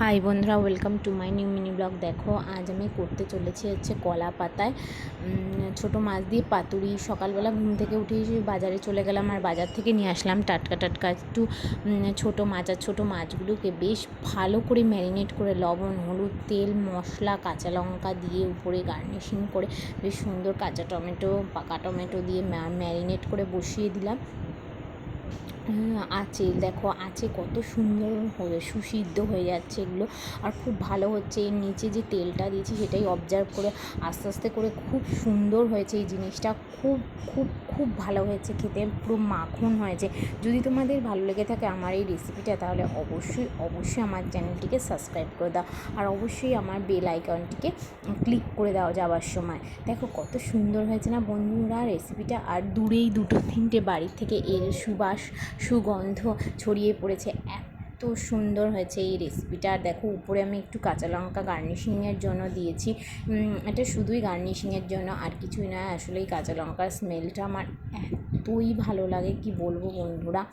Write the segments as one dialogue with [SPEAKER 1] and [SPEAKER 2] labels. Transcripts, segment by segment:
[SPEAKER 1] High বন্ধুরা, welcome to my new mini blog. দেখো, আজ আমি করতে চলেছি কলা পাতায় ছোটো মাছ দিয়ে পাতুরি। সকালবেলা ঘুম থেকে উঠে বাজারে চলে গেলাম, আর বাজার থেকে নিয়ে আসলাম টাটকা টাটকা একটু ছোটো মাছ। আর ছোটো মাছগুলোকে বেশ ভালো করে ম্যারিনেট করে লবণ, হলুদ, তেল, মশলা, কাঁচা লঙ্কা দিয়ে উপরে গার্নিশিং করে বেশ সুন্দর পাকা টমেটো দিয়ে ম্যারিনেট করে বসিয়ে দিলাম। দেখো কত সুন্দর সুসিদ্ধ হয়ে যাচ্ছে এগুলো, আর খুব ভালো হচ্ছে। এর নিচে যে তেলটা দিয়েছি সেটাই অবজার্ভ করে আস্তে আস্তে করে খুব সুন্দর হয়েছে এই জিনিসটা। খুব খুব খুব ভালো হয়েছে খেতে, পুরো মাখন হয়েছে। যদি তোমাদের ভালো লেগে থাকে আমার এই রেসিপিটা, তাহলে অবশ্যই অবশ্যই আমার চ্যানেলটিকে সাবস্ক্রাইব করে দাও, আর অবশ্যই আমার বেল আইকনটিকে ক্লিক করে দাও যাওয়ার সময়। দেখো কত সুন্দর হয়েছে না বন্ধুরা রেসিপিটা। আর দূরেই দুটো তিনটে বাড়ি থেকে এর সুগন্ধ ছড়িয়ে পড়েছে। এত সুন্দর হয়েছে এই রেসিপিটা। আর দেখো, উপরে আমি একটু কাঁচা লঙ্কা গার্নিশিংয়ের জন্য দিয়েছি। এটা শুধুই গার্নিশিংয়ের জন্য, আর কিছুই নয়। আসলে এই কাঁচা লঙ্কার স্মেলটা আমার এতই ভালো লাগে, কি বলবো বন্ধুরা।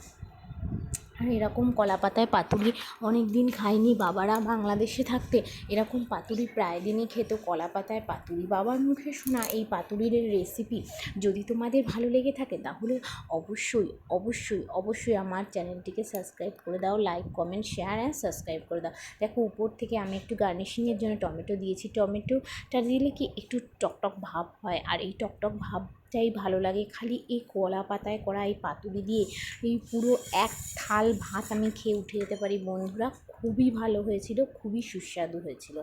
[SPEAKER 1] আর এরকম কলা পাতায় পাতুরি অনেক দিন খাইনি। বাবারা বাংলাদেশে থাকতে এরকম পাতুরি প্রায় দিনই খেত, কলা পাতায় পাতুরি। বাবার মুখে শোনা এই পাতুরির রেসিপি যদি তোমাদের ভালো লেগে থাকে, তাহলে অবশ্যই অবশ্যই অবশ্যই আমার চ্যানেলটিকে সাবস্ক্রাইব করে দাও। Like, comment, share and subscribe করে দাও। দেখো, উপর থেকে আমি একটু গার্নিশিংয়ের জন্য টমেটো দিয়েছি। টমেটোটা দিলে কি একটু টকটক ভাব হয়, আর এই টকটক ভাবটাই ভালো লাগে। খালি এই কলা পাতায় করা এই পাতুরি দিয়ে এই পুরো এক থাল ভাত আমি খেয়ে উঠে যেতে পারি বন্ধুরা। খুবই ভালো হয়েছিল, খুবই সুস্বাদু হয়েছিল।